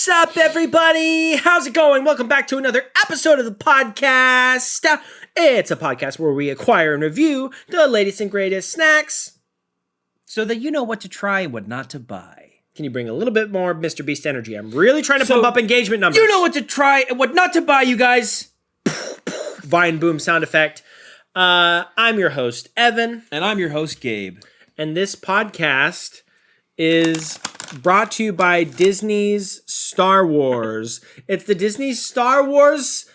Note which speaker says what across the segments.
Speaker 1: up, everybody? How's it going? Welcome back to another episode of the podcast. It's a podcast where we acquire and review the latest and greatest snacks
Speaker 2: so that you know what to try and what not to buy.
Speaker 1: Can you bring a little bit more Mr. Beast energy? I'm really trying to pump up engagement numbers.
Speaker 2: You know what to try and what not to buy, you guys.
Speaker 1: Vine boom sound effect. I'm your host, Evan.
Speaker 2: And I'm your host, Gabe.
Speaker 1: And this podcast is brought to you by Disney's Star Wars. It's the Disney Star Wars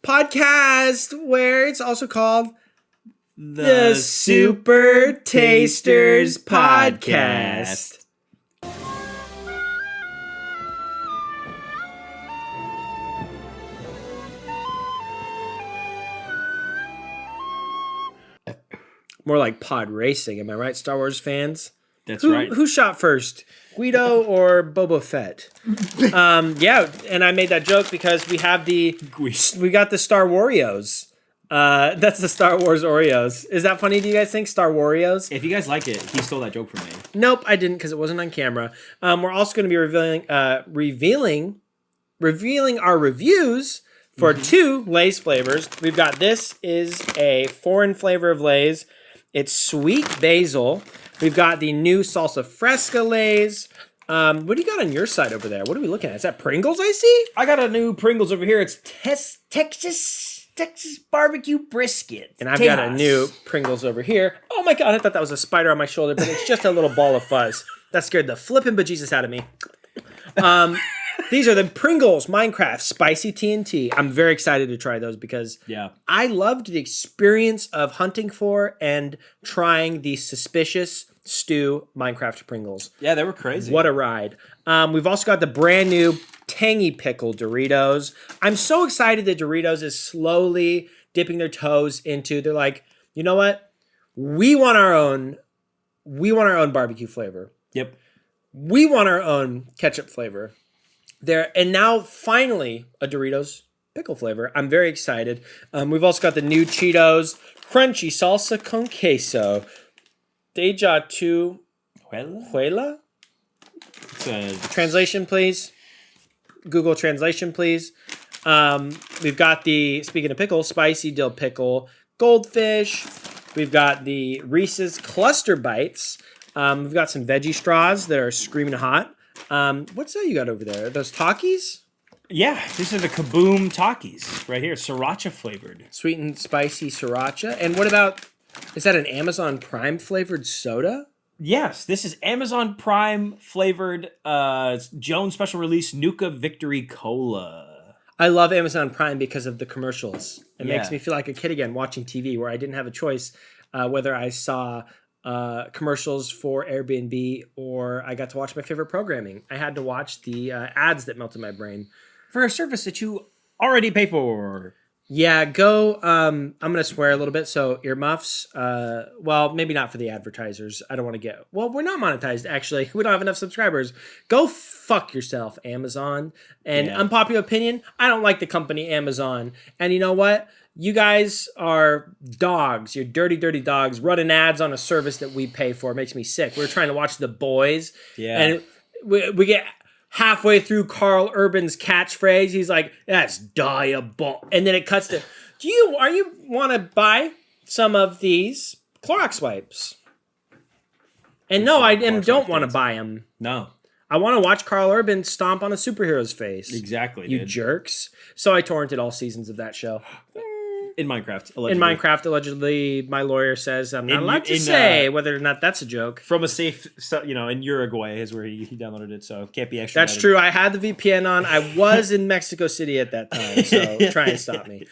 Speaker 1: podcast, where it's also called the Super Tasters Podcast. More like pod racing, am I right, Star Wars fans?
Speaker 2: That's right.
Speaker 1: Who shot first, Guido or Boba Fett? Yeah, and I made that joke because we got the Star Waриos. That's the Star Wars Oreos. Is that funny? Do you guys think Star Waриos?
Speaker 2: If you guys like it, he stole that joke from me.
Speaker 1: Nope, I didn't because it wasn't on camera. We're also going to be revealing our reviews for two Lay's flavors. We've got this is a foreign flavor of Lay's. It's sweet basil. We've got the new salsa fresca Lay's. What do you got on your side over there? What are we looking at? Is that Pringles I see?
Speaker 2: I got a new Pringles over here. It's Texas barbecue brisket.
Speaker 1: And I've got a new Pringles over here. Oh my God, I thought that was a spider on my shoulder, but it's just a little ball of fuzz. That scared the flippin' bejesus out of me. These are the Pringles Minecraft Spicy TNT. I'm very excited to try those because I loved the experience of hunting for and trying the suspicious stew Minecraft Pringles.
Speaker 2: Yeah, they were crazy.
Speaker 1: What a ride. We've also got the brand new Tangy Pickle Doritos. I'm so excited that Doritos is slowly dipping their toes into, they're like, you know what? We want our own barbecue flavor.
Speaker 2: Yep.
Speaker 1: We want our own ketchup flavor. And now finally a Doritos pickle flavor. I'm very excited. We've also got the new Cheetos Crunchy Salsa con Queso. Deja tu Huela? Translation, please. Google translation, please. We've got the, speaking of pickle, spicy dill pickle Goldfish. We've got the Reese's Cluster Bites. We've got some veggie straws that are screaming hot. What's that you got over there? Are those Takis?
Speaker 2: Yeah, these are the Kaboom Takis right here, sriracha flavored.
Speaker 1: Sweet and spicy sriracha. And what about, is that an Amazon Prime flavored soda?
Speaker 2: Yes, this is Amazon Prime flavored Jones special release Nuka Victory Cola.
Speaker 1: I love Amazon Prime because of the commercials. It makes me feel like a kid again watching TV where I didn't have a choice whether I saw commercials for Airbnb or I got to watch my favorite programming. I had to watch the ads that melted my brain.
Speaker 2: For a service that you already pay for.
Speaker 1: Yeah, go, I'm going to swear a little bit, so earmuffs. Well, maybe not for the advertisers. I don't want to get, well, we're not monetized, actually. We don't have enough subscribers. Go fuck yourself, Amazon. And unpopular opinion, I don't like the company Amazon. And you know what? You guys are dogs. You're dirty, dirty dogs running ads on a service that we pay for. It makes me sick. We're trying to watch The Boys. Yeah. And we get halfway through Carl Urban's catchphrase. He's like, that's diabolical. And then it cuts to, do you want to buy some of these Clorox wipes? And no, I don't want to buy them.
Speaker 2: No.
Speaker 1: I want to watch Carl Urban stomp on a superhero's face.
Speaker 2: Exactly.
Speaker 1: You jerks. So I torrented all seasons of that show.
Speaker 2: In Minecraft, allegedly.
Speaker 1: In Minecraft, allegedly, my lawyer says I'm not allowed to say whether or not that's a joke.
Speaker 2: From a safe, in Uruguay is where he downloaded it, so can't be extradited.
Speaker 1: That's true. I had the VPN on. I was in Mexico City at that time, so try and stop me.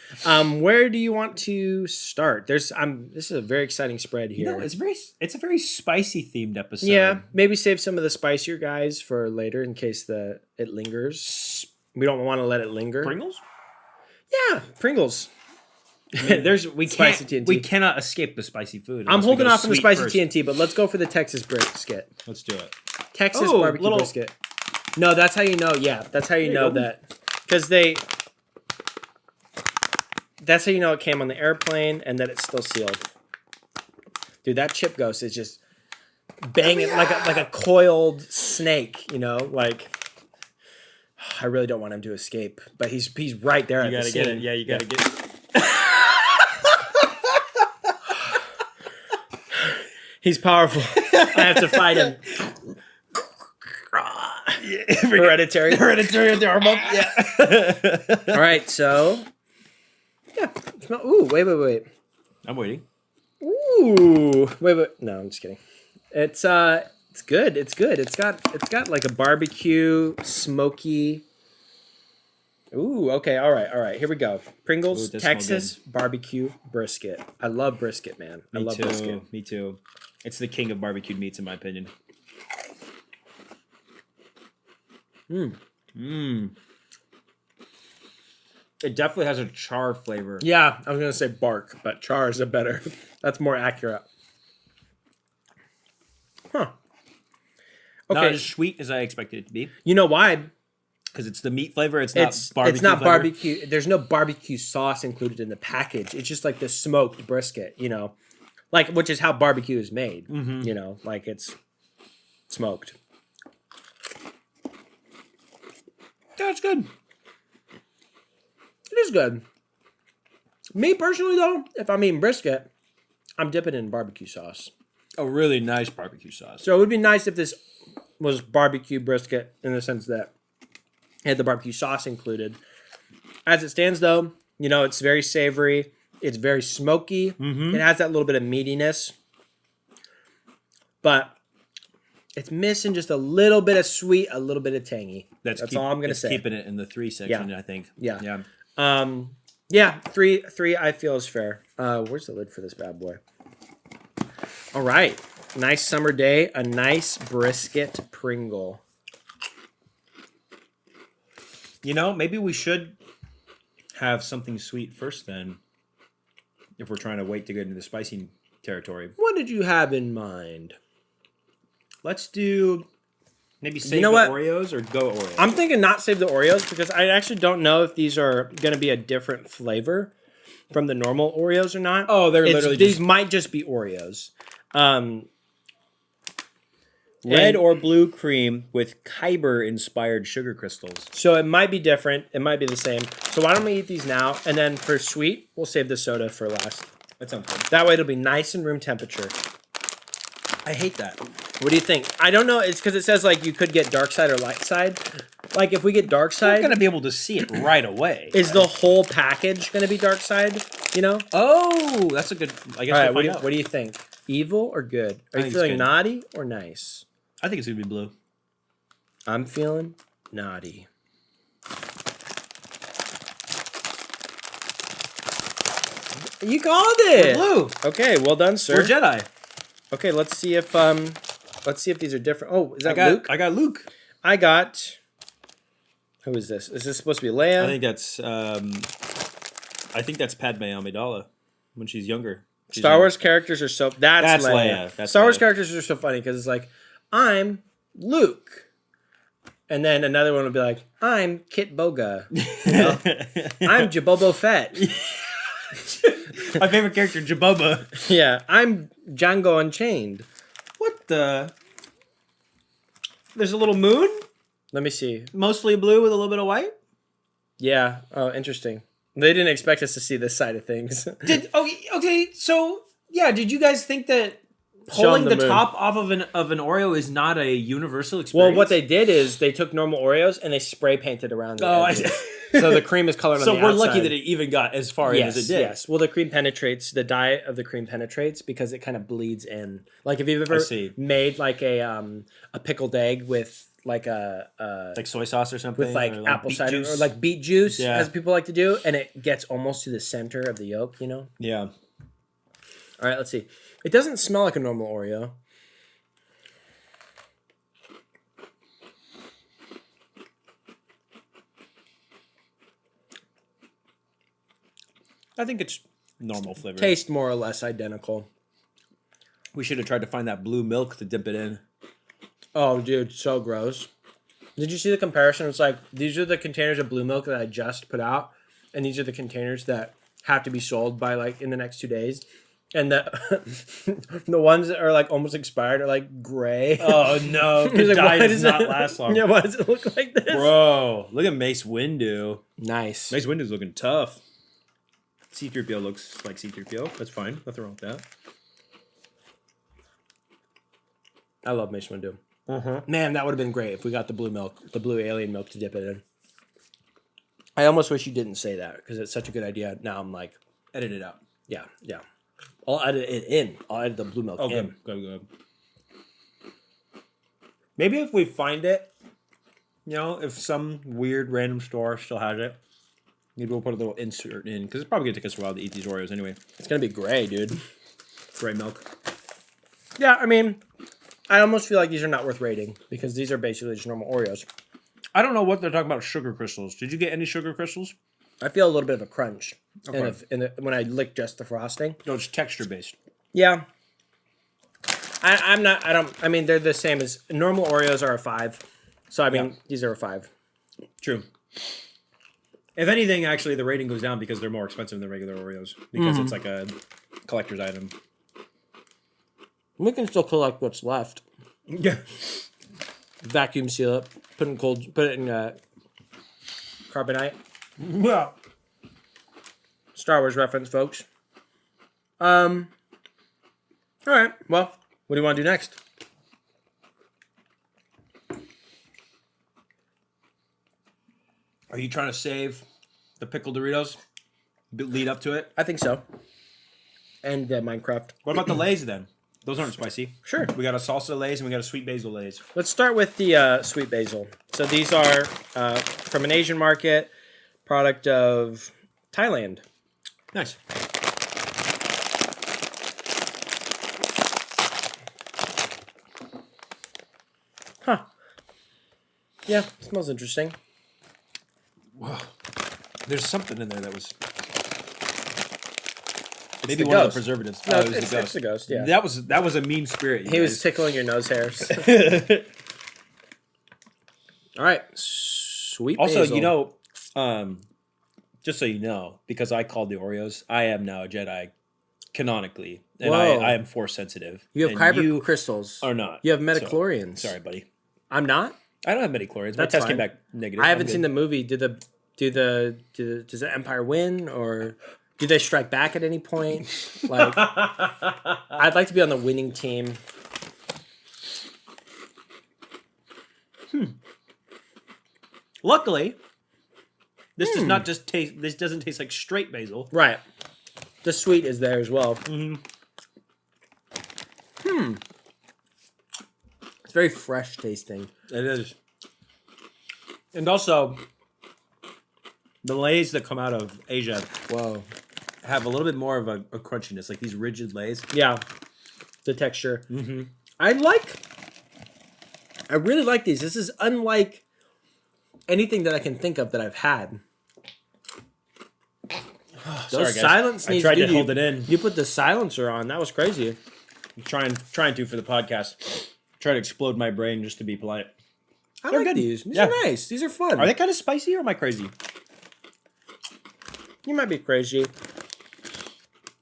Speaker 1: Where do you want to start? This is a very exciting spread here.
Speaker 2: It's a very spicy themed episode.
Speaker 1: Yeah, maybe save some of the spicier guys for later in case it lingers. We don't want to let it linger.
Speaker 2: Pringles?
Speaker 1: Yeah, Pringles.
Speaker 2: We cannot escape the spicy food.
Speaker 1: I'm holding off on the spicy TNT, but let's go for the Texas brisket.
Speaker 2: Let's do it.
Speaker 1: Texas barbecue brisket. No, that's how you know. Yeah, that's how you know that. Because that's how you know it came on the airplane and that it's still sealed. Dude, that chip ghost is just banging like a coiled snake, like I really don't want him to escape, but he's right there at the scene.
Speaker 2: You gotta get it. Yeah, you gotta get it.
Speaker 1: He's powerful. I have to fight him. Hereditary.
Speaker 2: Hereditary with the arm up. Yeah.
Speaker 1: All right, so yeah. Ooh, wait.
Speaker 2: I'm waiting.
Speaker 1: Ooh, wait. No, I'm just kidding. It's good. It's good. It's got like a barbecue, smoky. Ooh, okay. All right. Here we go. Pringles,
Speaker 2: Ooh,
Speaker 1: Texas barbecue brisket. I love brisket, man. I love brisket.
Speaker 2: Me too. It's the king of barbecued meats, in my opinion. It definitely has a char flavor.
Speaker 1: Yeah, I was gonna say bark, but char is a better. That's more accurate. Huh. Okay.
Speaker 2: Not as sweet as I expected it to be.
Speaker 1: You know why?
Speaker 2: Because it's the meat flavor. It's not barbecue.
Speaker 1: It's not
Speaker 2: flavor.
Speaker 1: barbecue. There's no barbecue sauce included in the package. It's just like the smoked brisket, like which is how barbecue is made.
Speaker 2: Mm-hmm.
Speaker 1: Like it's smoked.
Speaker 2: Yeah, it's good.
Speaker 1: It is good. Me personally, though, if I'm eating brisket, I'm dipping it in barbecue sauce.
Speaker 2: A really nice barbecue sauce.
Speaker 1: So it would be nice if this was barbecue brisket in the sense that it had the barbecue sauce included. As it stands, though, it's very savory. It's very smoky.
Speaker 2: Mm-hmm.
Speaker 1: It has that little bit of meatiness. But it's missing just a little bit of sweet, a little bit of tangy. That's all I'm going to say.
Speaker 2: Keeping it in the 3 section,
Speaker 1: Yeah.
Speaker 2: I think.
Speaker 1: Yeah.
Speaker 2: Yeah.
Speaker 1: Three I feel is fair. Where's the lid for this bad boy? All right. Nice summer day. A nice brisket Pringle.
Speaker 2: Maybe we should have something sweet first then. If we're trying to wait to get into the spicy territory.
Speaker 1: What did you have in mind?
Speaker 2: Let's do maybe save
Speaker 1: know
Speaker 2: the
Speaker 1: what?
Speaker 2: Oreos or go Oreos.
Speaker 1: I'm thinking not save the Oreos because I actually don't know if these are going to be a different flavor from the normal Oreos or not.
Speaker 2: Oh, they're literally
Speaker 1: these might just be Oreos.
Speaker 2: Red or blue cream with Kyber-inspired sugar crystals.
Speaker 1: So it might be different. It might be the same. So why don't we eat these now? And then for sweet, we'll save the soda for last.
Speaker 2: That sounds good.
Speaker 1: That way it'll be nice and room temperature.
Speaker 2: I hate that.
Speaker 1: What do you think? I don't know. It's because it says like you could get dark side or light side. Like if we get dark
Speaker 2: We're
Speaker 1: side,
Speaker 2: going to be able to see it right away.
Speaker 1: is the whole package going to be dark side?
Speaker 2: Oh, that's a good... I guess
Speaker 1: All right.
Speaker 2: we'll find out.
Speaker 1: What do you think? Evil or good? Are you
Speaker 2: think it's
Speaker 1: feeling
Speaker 2: good.
Speaker 1: naughty or nice?
Speaker 2: I think it's going to be blue.
Speaker 1: I'm feeling naughty. You called it.
Speaker 2: Blue.
Speaker 1: Okay, well done, sir.
Speaker 2: We're Jedi.
Speaker 1: Okay, let's see if these are different. Oh, is that Luke?
Speaker 2: I got Luke.
Speaker 1: I got. Who is this? Is this supposed to be Leia?
Speaker 2: I think that's Padme Amidala when she's younger.
Speaker 1: Star Wars characters are so. That's Leia.
Speaker 2: That's
Speaker 1: Star Wars
Speaker 2: Leia.
Speaker 1: characters are so funny because it's like, I'm Luke, and then another one would be like, I'm Kit Boga. I'm Jabobo Fett.
Speaker 2: My favorite character, Jaboba.
Speaker 1: Yeah, I'm Django Unchained.
Speaker 2: What the? There's a little moon,
Speaker 1: Let me see.
Speaker 2: mostly blue with a little bit of white.
Speaker 1: Yeah. Oh, interesting. They didn't expect us to see this side of things.
Speaker 2: Okay, so yeah, did you guys think that
Speaker 1: Show
Speaker 2: pulling
Speaker 1: 'em
Speaker 2: the
Speaker 1: the moon.
Speaker 2: top off of an Oreo is not a universal
Speaker 1: Well,
Speaker 2: experience?
Speaker 1: what they did is they took normal Oreos and they spray painted around the
Speaker 2: Oh, I
Speaker 1: edges.
Speaker 2: see.
Speaker 1: So the cream is colored on
Speaker 2: So
Speaker 1: the
Speaker 2: we're
Speaker 1: outside.
Speaker 2: lucky that it even got as far in as it did.
Speaker 1: Yes. Well, the cream penetrates. The dye of the cream penetrates because it kind of bleeds in. Like if you've ever
Speaker 2: see.
Speaker 1: made like a pickled egg with like
Speaker 2: Like soy sauce or something,
Speaker 1: with like
Speaker 2: or
Speaker 1: apple
Speaker 2: beet
Speaker 1: cider
Speaker 2: juice.
Speaker 1: or like beet juice,
Speaker 2: Yeah.
Speaker 1: as people like to do, and it gets almost to the center of the yolk.
Speaker 2: Yeah.
Speaker 1: All right, let's see. It doesn't smell like a normal Oreo.
Speaker 2: I think it's normal flavor.
Speaker 1: Taste more or less identical.
Speaker 2: We should have tried to find that blue milk to dip it in.
Speaker 1: Oh, dude, so gross. Did you see the comparison? It's like these are the containers of blue milk that I just put out, and these are the containers that have to be sold by like in the next 2 days. And the ones that are like almost expired are like gray.
Speaker 2: Oh no,
Speaker 1: He's
Speaker 2: the
Speaker 1: like,
Speaker 2: dye
Speaker 1: why
Speaker 2: does not last long.
Speaker 1: Yeah, why does it look like this?
Speaker 2: Bro, look at Mace Windu.
Speaker 1: Nice.
Speaker 2: Mace Windu's looking tough. C-3PO looks like C-3PO. That's fine. Nothing wrong with that.
Speaker 1: I love Mace Windu. Man, that would have been great if we got the blue milk, the blue alien milk to dip it in. I almost wish you didn't say that because it's such a good idea. Now I'm like,
Speaker 2: Edit it out.
Speaker 1: yeah. I'll edit it in. I'll edit the blue milk in.
Speaker 2: Good. Maybe if we find it, if some weird random store still has it, maybe we'll put a little insert in because it's probably gonna take us a while to eat these Oreos anyway.
Speaker 1: It's gonna be gray, dude.
Speaker 2: Gray milk.
Speaker 1: Yeah, I mean, I almost feel like these are not worth rating because these are basically just normal Oreos.
Speaker 2: I don't know what they're talking about sugar crystals. Did you get any sugar crystals?
Speaker 1: I feel a little bit of a crunch
Speaker 2: Okay.
Speaker 1: when I lick just the frosting.
Speaker 2: No, it's texture based.
Speaker 1: Yeah. I mean, they're the same as normal Oreos are a 5. So, I mean, these are a 5.
Speaker 2: True. If anything, actually, the rating goes down because they're more expensive than regular Oreos because it's like a collector's item.
Speaker 1: We can still collect what's left.
Speaker 2: Yeah.
Speaker 1: Vacuum seal it. Put it in carbonite.
Speaker 2: Yeah.
Speaker 1: Star Wars reference, folks. All right. Well, what do you want to do next?
Speaker 2: Are you trying to save the pickle Doritos? Lead up to it?
Speaker 1: I think so. And Minecraft.
Speaker 2: What about the Lay's then? Those aren't spicy.
Speaker 1: Sure.
Speaker 2: We got a salsa Lay's and we got a sweet basil Lay's.
Speaker 1: Let's start with the sweet basil. So these are from an Asian market, product of Thailand.
Speaker 2: Nice.
Speaker 1: Huh. Yeah, smells interesting.
Speaker 2: Whoa. There's something in there that was maybe
Speaker 1: the
Speaker 2: one of
Speaker 1: ghost.
Speaker 2: the preservatives.
Speaker 1: No,
Speaker 2: Oh, it was
Speaker 1: it's
Speaker 2: the ghost.
Speaker 1: the ghost, yeah.
Speaker 2: That was a mean spirit.
Speaker 1: He was tickling your nose hairs. All right. Sweet
Speaker 2: Also,
Speaker 1: basil.
Speaker 2: just so you know, because I called the Oreos, I am now a Jedi canonically. And
Speaker 1: Whoa.
Speaker 2: I am force sensitive.
Speaker 1: You have
Speaker 2: and
Speaker 1: kyber
Speaker 2: you
Speaker 1: crystals.
Speaker 2: are not.
Speaker 1: You have
Speaker 2: So,
Speaker 1: metachlorians.
Speaker 2: sorry, buddy.
Speaker 1: I'm not?
Speaker 2: I don't have metachlorians. My
Speaker 1: That's
Speaker 2: test
Speaker 1: fine.
Speaker 2: came back negative.
Speaker 1: I haven't seen the movie. Does the Empire win, or do they strike back at any point? Like, I'd like to be on the winning team.
Speaker 2: Luckily, this does not just taste. This doesn't taste like straight basil.
Speaker 1: Right. The sweet is there as well. It's very fresh tasting.
Speaker 2: It is. And also, the Lay's that come out of Asia
Speaker 1: Whoa.
Speaker 2: have a little bit more of a crunchiness, like these rigid Lay's.
Speaker 1: Yeah. The texture. I really like these. This is unlike anything that I can think of that I've had.
Speaker 2: Sorry,
Speaker 1: Those
Speaker 2: guys.
Speaker 1: silence
Speaker 2: I
Speaker 1: needs
Speaker 2: tried to
Speaker 1: dude,
Speaker 2: hold it in.
Speaker 1: You put the silencer on. That was crazy.
Speaker 2: I'm trying to for the podcast. Try to explode my brain just to be polite.
Speaker 1: I
Speaker 2: They're
Speaker 1: like
Speaker 2: good.
Speaker 1: these. These
Speaker 2: Yeah.
Speaker 1: are nice. These are fun.
Speaker 2: Are they kind of spicy or am I crazy?
Speaker 1: You might be crazy.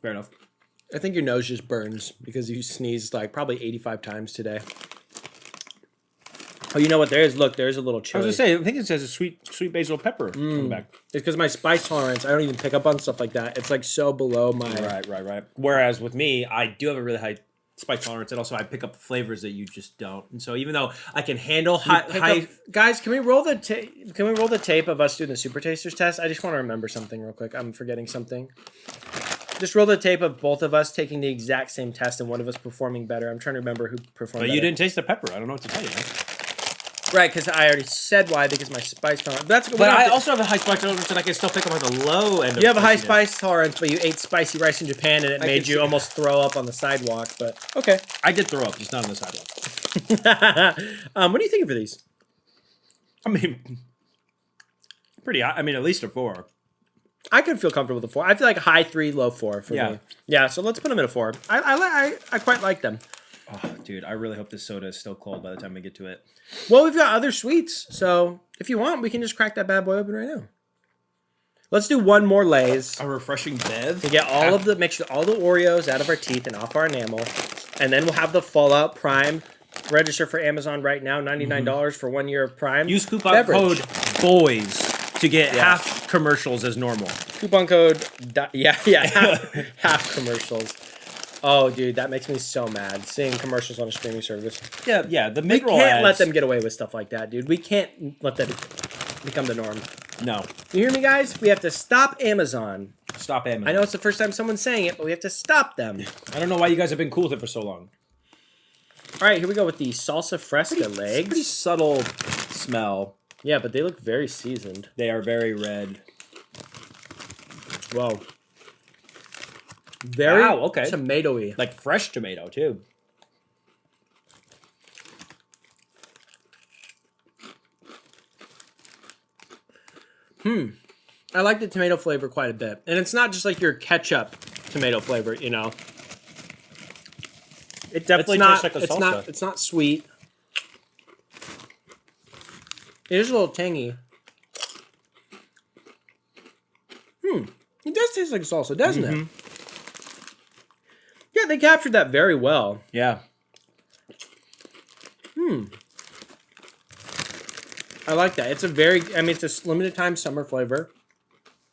Speaker 2: Fair enough.
Speaker 1: I think your nose just burns because you sneezed like probably 85 times today. Oh, you know what there is? Look, there's a little
Speaker 2: I
Speaker 1: chili.
Speaker 2: was gonna say, I think it says a sweet basil pepper coming back.
Speaker 1: It's because my spice tolerance, I don't even pick up on stuff like that. It's like so below my...
Speaker 2: Right. Whereas with me, I do have a really high spice tolerance, and also I pick up flavors that you just don't. And so even though I can handle high
Speaker 1: Guys, can we roll the tape of us doing the Super Tasters test? I just want to remember something real quick. I'm forgetting something. Just roll the tape of both of us taking the exact same test and one of us performing better. I'm trying to remember who performed
Speaker 2: but
Speaker 1: better.
Speaker 2: you didn't taste the pepper. I don't know what to tell you, man.
Speaker 1: Right, because I already said why, because my spice tolerance.
Speaker 2: But I also have a high spice tolerance, and I can still pick up on the low end.
Speaker 1: You have a high spice tolerance, but you ate spicy rice in Japan, and it made you almost throw up on the sidewalk. But okay,
Speaker 2: I did throw up, just not on the sidewalk.
Speaker 1: what do you think for these?
Speaker 2: I mean, pretty high. I mean, at least a 4.
Speaker 1: I could feel comfortable with a 4. I feel like a high 3, low 4 for
Speaker 2: Yeah.
Speaker 1: me. Yeah, so let's put them in a 4. I quite like them.
Speaker 2: Oh, dude, I really hope this soda is still cold by the time we get to it.
Speaker 1: Well, we've got other sweets, so if you want, we can just crack that bad boy open right now. Let's do one more Lay's.
Speaker 2: A refreshing bev.
Speaker 1: To get make sure all the Oreos out of our teeth and off our enamel. And then we'll have the Fallout Prime. Register for Amazon right now, $99 for 1 year of Prime.
Speaker 2: Use coupon code BOYS to get half commercials as normal.
Speaker 1: Coupon code, half commercials. Oh, dude, that makes me so mad, seeing commercials on a streaming service.
Speaker 2: Yeah, the
Speaker 1: We
Speaker 2: mid-roll
Speaker 1: can't
Speaker 2: ads.
Speaker 1: let them get away with stuff like that, dude. We can't let that become the norm.
Speaker 2: No.
Speaker 1: You hear me, guys? We have to stop Amazon.
Speaker 2: Stop Amazon.
Speaker 1: I know it's the first time someone's saying it, but we have to stop them.
Speaker 2: I don't know why you guys have been cool with it for so long.
Speaker 1: All right, here we go with the salsa fresca legs.
Speaker 2: Pretty subtle smell.
Speaker 1: Yeah, but they look very seasoned.
Speaker 2: They are very red.
Speaker 1: Whoa. Very
Speaker 2: okay.
Speaker 1: tomatoey.
Speaker 2: Like fresh tomato, too.
Speaker 1: I like the tomato flavor quite a bit. And it's not just like your ketchup tomato flavor, you know.
Speaker 2: It definitely tastes like a salsa.
Speaker 1: It's not sweet. It is a little tangy. It does taste like salsa, doesn't it? Yeah, they captured that very well.
Speaker 2: Yeah.
Speaker 1: I like that. It's it's a limited time summer flavor.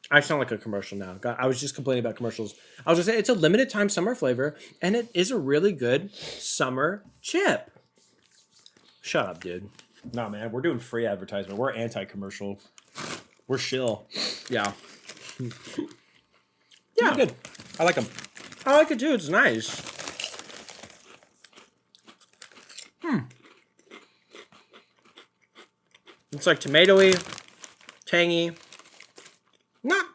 Speaker 1: I sound like a commercial now. God, I was just complaining about commercials. I was gonna say it's a limited time summer flavor, and it is a really good summer chip. Shut up, dude.
Speaker 2: No, man, we're doing free advertisement. We're anti-commercial. We're shill.
Speaker 1: Yeah.
Speaker 2: Yeah, good. I like them.
Speaker 1: I like it too. It's nice. It's like tomatoey, tangy, not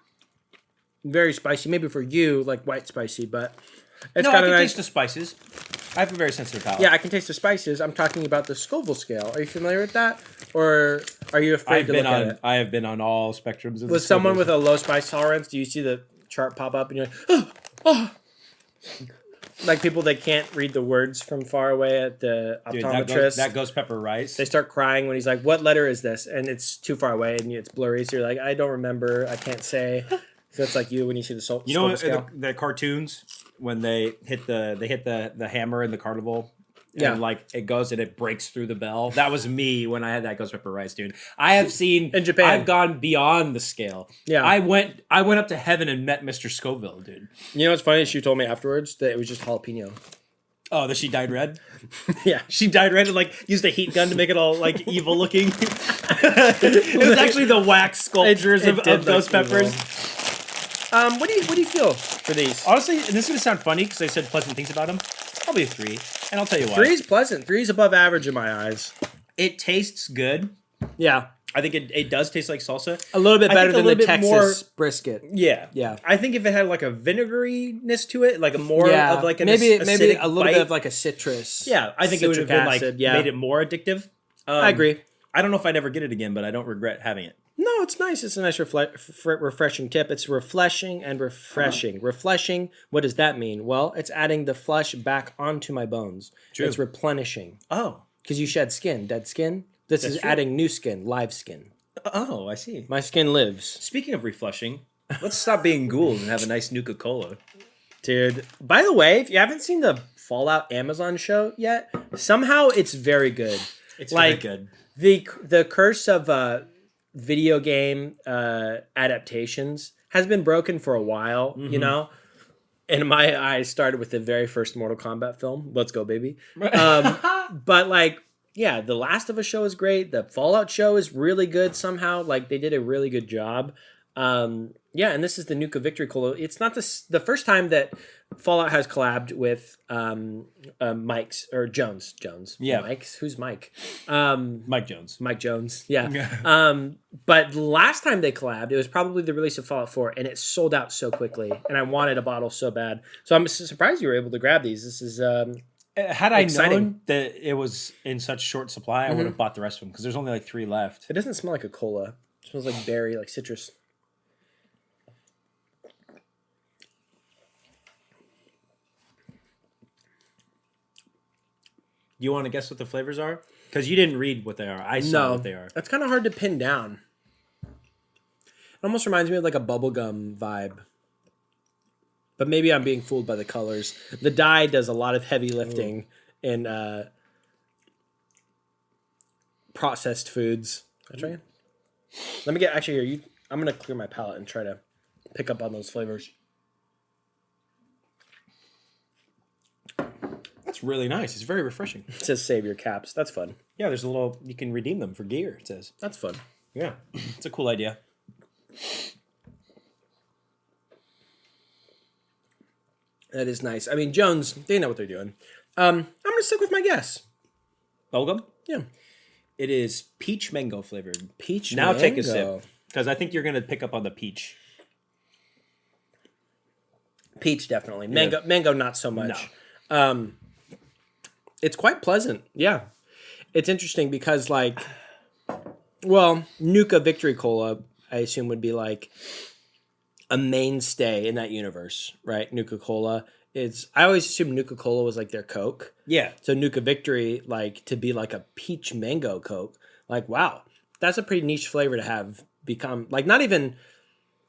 Speaker 1: very spicy. Maybe for you, like white spicy, but it's
Speaker 2: I
Speaker 1: got
Speaker 2: can
Speaker 1: a nice.
Speaker 2: taste the spices. I have a very sensitive palate.
Speaker 1: Yeah, I can taste the spices. I'm talking about the Scoville scale. Are you familiar with that, or are you afraid to look at it?
Speaker 2: I have been on all spectrums of
Speaker 1: With someone with a low spice tolerance, do you see the chart pop up and you're like, oh. Like people that can't read the words from far away at the optometrist.
Speaker 2: That ghost pepper rice.
Speaker 1: They start crying when he's like, what letter is this? And it's too far away and it's blurry. So you're like, I don't remember. I can't say. So it's like you when you see the Scoville scale.
Speaker 2: The cartoons when they hit the hammer in the carnival. And like it goes and it breaks through the bell. That was me when I had that ghost pepper rice, dude. I have seen
Speaker 1: in Japan.
Speaker 2: I've gone beyond the scale.
Speaker 1: Yeah.
Speaker 2: I went up to heaven and met Mr. Scoville, dude.
Speaker 1: You know what's funny? She told me afterwards that it was just jalapeno.
Speaker 2: Oh, that she dyed red?
Speaker 1: Yeah.
Speaker 2: She dyed red and like used a heat gun to make it all like evil looking. It was actually the wax sculptures of ghost peppers.
Speaker 1: What do you feel for these?
Speaker 2: Honestly, and this is gonna sound funny because I said pleasant things about them. Probably a 3, and I'll tell you why.
Speaker 1: 3's pleasant. 3's above average in my eyes.
Speaker 2: It tastes good.
Speaker 1: Yeah.
Speaker 2: I think it does taste like salsa.
Speaker 1: A little bit better than the Texas
Speaker 2: more,
Speaker 1: brisket.
Speaker 2: Yeah.
Speaker 1: Yeah.
Speaker 2: I think if it had like a vinegaryness to it, like a more of like an
Speaker 1: maybe
Speaker 2: acidic
Speaker 1: a little
Speaker 2: bite,
Speaker 1: bit of like a citrus.
Speaker 2: Yeah, I think it would have been
Speaker 1: acid,
Speaker 2: like made it more addictive.
Speaker 1: I agree.
Speaker 2: I don't know if I'd ever get it again, but I don't regret having it.
Speaker 1: No, it's nice. It's a nice refreshing tip. It's refreshing and refreshing. Refreshing, what does that mean? Well, it's adding the flesh back onto my bones.
Speaker 2: True.
Speaker 1: It's replenishing.
Speaker 2: Oh.
Speaker 1: Because you shed skin, dead skin. This is adding new skin, live skin.
Speaker 2: Oh, I see.
Speaker 1: My skin lives.
Speaker 2: Speaking of refreshing, let's stop being ghouls and have a nice Nuka-Cola.
Speaker 1: Dude, by the way, if you haven't seen the Fallout Amazon show yet, somehow it's very good.
Speaker 2: It's
Speaker 1: like,
Speaker 2: very good.
Speaker 1: The curse of video game adaptations has been broken for a while, you know? And my eyes started with the very first Mortal Kombat film. Let's go, baby. But like, yeah, the Last of Us show is great. The Fallout show is really good somehow. Like they did a really good job. Yeah, and this is the Nuka Victory Cola. It's not the first time that Fallout has collabed with Mike's or Jones.
Speaker 2: Yeah.
Speaker 1: Mike's? Who's Mike?
Speaker 2: Mike Jones.
Speaker 1: Mike Jones. Yeah. But last time they collabed, it was probably the release of Fallout 4, and it sold out so quickly, and I wanted a bottle so bad. So I'm surprised you were able to grab these. This is
Speaker 2: had I
Speaker 1: exciting.
Speaker 2: known that it was in such short supply, I would have bought the rest of them because there's only like 3 left.
Speaker 1: It doesn't smell like a cola. It smells like berry, like citrus.
Speaker 2: You want to guess what the flavors are? Because you didn't read what they are. I saw what they are.
Speaker 1: That's kind of hard to pin down. almost reminds me of like a bubblegum vibe. But maybe I'm being fooled by the colors. The dye does a lot of heavy lifting in processed foods. Can I try it? Let me get actually here. I'm gonna clear my palate and try to pick up on those flavors.
Speaker 2: That's really nice. It's very refreshing.
Speaker 1: It says save your caps. That's fun.
Speaker 2: Yeah, there's a little. You can redeem them for gear. It says.
Speaker 1: That's fun.
Speaker 2: Yeah, it's a cool idea.
Speaker 1: That is nice. I mean, Jones, they know what they're doing. I'm gonna stick with my guess.
Speaker 2: Bubblegum?
Speaker 1: Yeah,
Speaker 2: It is peach mango flavored.
Speaker 1: peach.
Speaker 2: Now take a
Speaker 1: mango.
Speaker 2: sip, because I think you're gonna pick up on the peach.
Speaker 1: Peach definitely. Mango not so much. It's quite pleasant. Yeah, it's interesting because Nuka Victory Cola, I assume would be like a mainstay in that universe, right? Nuka Cola is. I always assumed Nuka Cola was like their Coke.
Speaker 2: Yeah.
Speaker 1: So Nuka Victory, to be like a peach mango Coke, wow, that's a pretty niche flavor to have become not even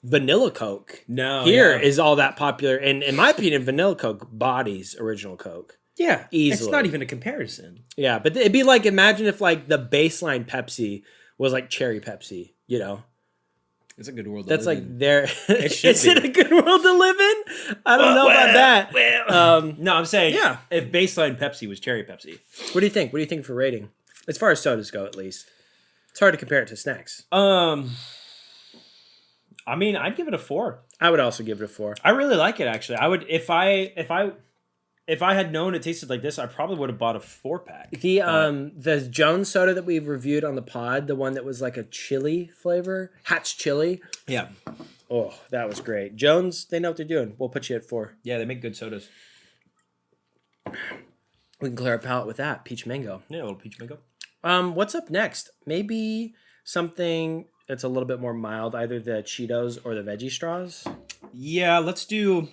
Speaker 1: vanilla Coke.
Speaker 2: No.
Speaker 1: Here is all that popular, and in my opinion, vanilla Coke bodies original Coke.
Speaker 2: Yeah.
Speaker 1: Easily.
Speaker 2: It's not even a comparison.
Speaker 1: Yeah, but it'd be imagine if the baseline Pepsi was cherry Pepsi,
Speaker 2: It's a good world.
Speaker 1: That's
Speaker 2: It should
Speaker 1: is it a good world to live in? I don't know about that.
Speaker 2: No, I'm saying
Speaker 1: Yeah.
Speaker 2: if baseline Pepsi was cherry Pepsi.
Speaker 1: What do you think? What do you think for rating? As far as sodas go, at least. It's hard to compare it to snacks.
Speaker 2: I mean, I'd give it a 4.
Speaker 1: I would also give it a 4.
Speaker 2: I really like it actually. I would if I had known it tasted like this, I probably would have bought a 4-pack.
Speaker 1: The Jones soda that we've reviewed on the pod, the one that was like a chili flavor, Hatch chili.
Speaker 2: Yeah.
Speaker 1: Oh, that was great. Jones, they know what they're doing. We'll put you at 4.
Speaker 2: Yeah, they make good sodas.
Speaker 1: We can clear our palate with that. Peach mango.
Speaker 2: Yeah, a little peach mango.
Speaker 1: What's up next? Maybe something that's a little bit more mild, either the Cheetos or the veggie straws.
Speaker 2: Yeah, let's do.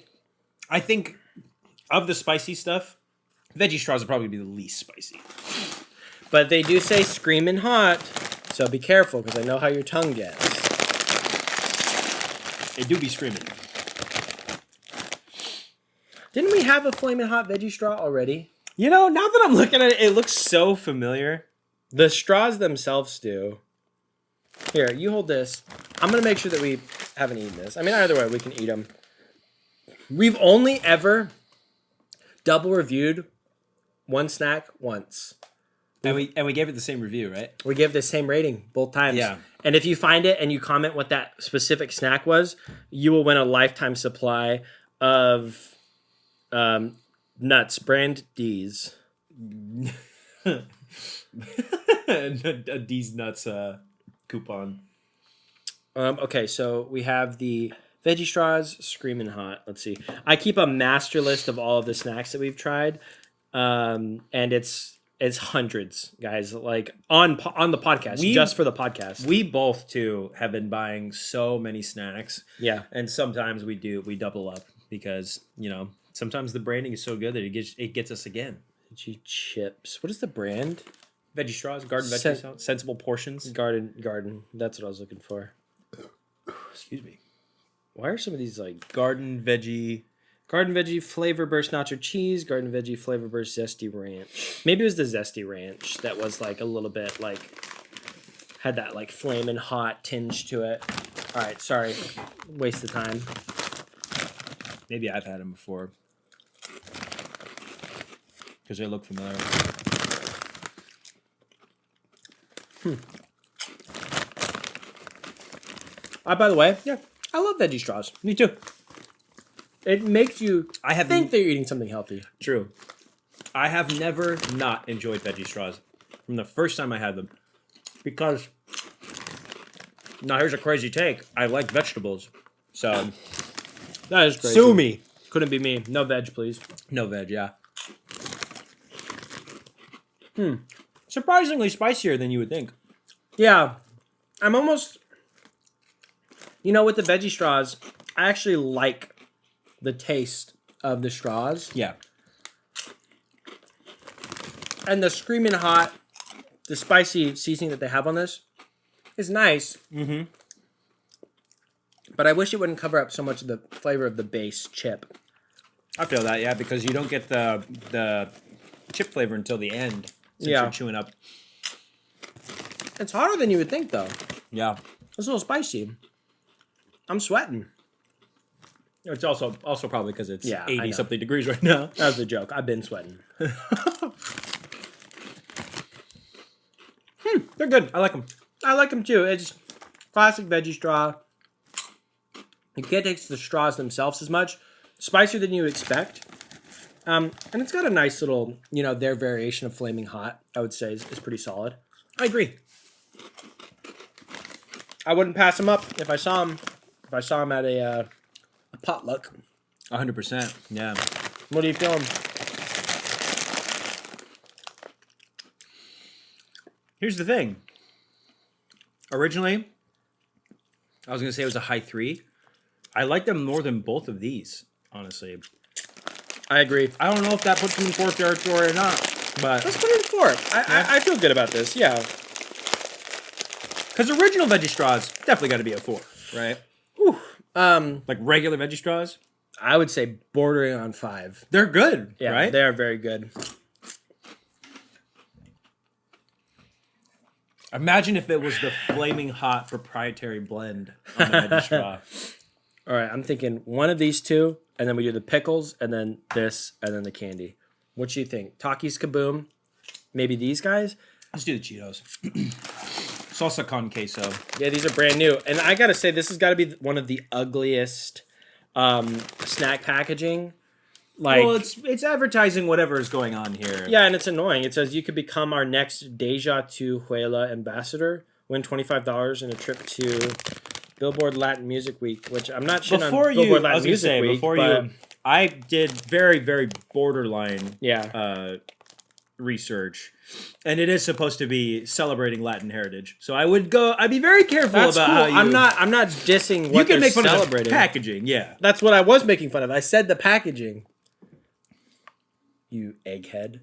Speaker 2: I think of the spicy stuff, veggie straws would probably be the least spicy.
Speaker 1: But they do say screaming hot, so be careful because I know how your tongue gets.
Speaker 2: They do be screaming.
Speaker 1: Didn't we have a flaming hot veggie straw already?
Speaker 2: Now that I'm looking at it, it looks so familiar.
Speaker 1: The straws themselves do. Here, you hold this. I'm going to make sure that we haven't eaten this. I mean, either way, we can eat them. We've only ever double reviewed one snack once.
Speaker 2: And we gave it the same review, right?
Speaker 1: We gave the same rating both times.
Speaker 2: Yeah.
Speaker 1: And if you find it and you comment what that specific snack was, you will win a lifetime supply of nuts, brand D's.
Speaker 2: A D's Nuts coupon.
Speaker 1: Okay, so we have the veggie straws, screaming hot. Let's see. I keep a master list of all of the snacks that we've tried, and it's hundreds, guys. On the podcast, just for the podcast.
Speaker 2: We both too have been buying so many snacks.
Speaker 1: Yeah,
Speaker 2: and sometimes we double up because sometimes the branding is so good that it gets us again.
Speaker 1: Veggie chips. What is the brand?
Speaker 2: Veggie straws, garden veggie, sensible portions.
Speaker 1: Garden. That's what I was looking for.
Speaker 2: Excuse me.
Speaker 1: Why are some of these
Speaker 2: garden veggie
Speaker 1: flavor burst nacho cheese, garden veggie flavor burst zesty ranch? Maybe it was the zesty ranch that was a little bit had that flaming hot tinge to it. All right, sorry, waste of time.
Speaker 2: Maybe I've had them before because they look familiar.
Speaker 1: By the way, yeah, I love veggie straws.
Speaker 2: Me too.
Speaker 1: It makes you think that you're eating something healthy.
Speaker 2: True. I have never not enjoyed veggie straws from the first time I had them. Because, now here's a crazy take. I like vegetables. So,
Speaker 1: that is crazy.
Speaker 2: Sue me.
Speaker 1: Couldn't be me. No veg, please.
Speaker 2: No veg, yeah. Surprisingly spicier than you would think.
Speaker 1: Yeah. I'm almost... with the veggie straws, I actually like the taste of the straws.
Speaker 2: Yeah.
Speaker 1: And the screaming hot, the spicy seasoning that they have on this is nice.
Speaker 2: Mm-hmm.
Speaker 1: But I wish it wouldn't cover up so much of the flavor of the base chip.
Speaker 2: I feel that, yeah, because you don't get the chip flavor until the end. Since you're chewing up.
Speaker 1: It's hotter than you would think, though.
Speaker 2: Yeah.
Speaker 1: It's a little spicy. I'm sweating.
Speaker 2: It's also probably because it's
Speaker 1: Yeah,
Speaker 2: 80-something degrees right now.
Speaker 1: That was a joke. I've been sweating.
Speaker 2: They're good. I like them.
Speaker 1: I like them, too. It's classic veggie straw. You can't taste the straws themselves as much. Spicier than you would expect. And it's got a nice little, their variation of flaming hot, I would say, is pretty solid.
Speaker 2: I agree.
Speaker 1: I wouldn't pass them up if I saw them. If I saw them at a potluck.
Speaker 2: 100%. Yeah.
Speaker 1: What are you feeling?
Speaker 2: Here's the thing. Originally, I was going to say it was a high 3. I like them more than both of these, honestly.
Speaker 1: I agree.
Speaker 2: I don't know if that puts them in 4 territory or not, but...
Speaker 1: Let's put it in 4. I feel good about this, yeah.
Speaker 2: Because original veggie straws definitely got to be a 4, right?
Speaker 1: Whew.
Speaker 2: Like regular veggie straws?
Speaker 1: I would say bordering on 5.
Speaker 2: They're good,
Speaker 1: Yeah,
Speaker 2: right?
Speaker 1: they are very good.
Speaker 2: Imagine if it was the flaming hot proprietary blend on the veggie straw.
Speaker 1: All right, I'm thinking one of these two, and then we do the pickles, and then this, and then the candy. What do you think? Takis Kaboom? Maybe these guys?
Speaker 2: Let's do the Cheetos. Salsa con queso.
Speaker 1: Yeah, these are brand new. And I got to say, this has got to be one of the ugliest snack packaging.
Speaker 2: Well, it's advertising whatever is going on here.
Speaker 1: Yeah, and it's annoying. It says you could become our next Deja Tu Huela ambassador, win $25 and a trip to Billboard Latin Music Week, which I'm not sure on Billboard Latin Music Week.
Speaker 2: I did very, very borderline
Speaker 1: yeah.
Speaker 2: Research, and it is supposed to be celebrating Latin heritage. So I'd be very careful
Speaker 1: That's
Speaker 2: about
Speaker 1: cool.
Speaker 2: how you...
Speaker 1: I'm not dissing what
Speaker 2: you can
Speaker 1: they're
Speaker 2: make fun
Speaker 1: celebrating.
Speaker 2: of the packaging, yeah.
Speaker 1: That's what I was making fun of. I said the packaging. You egghead.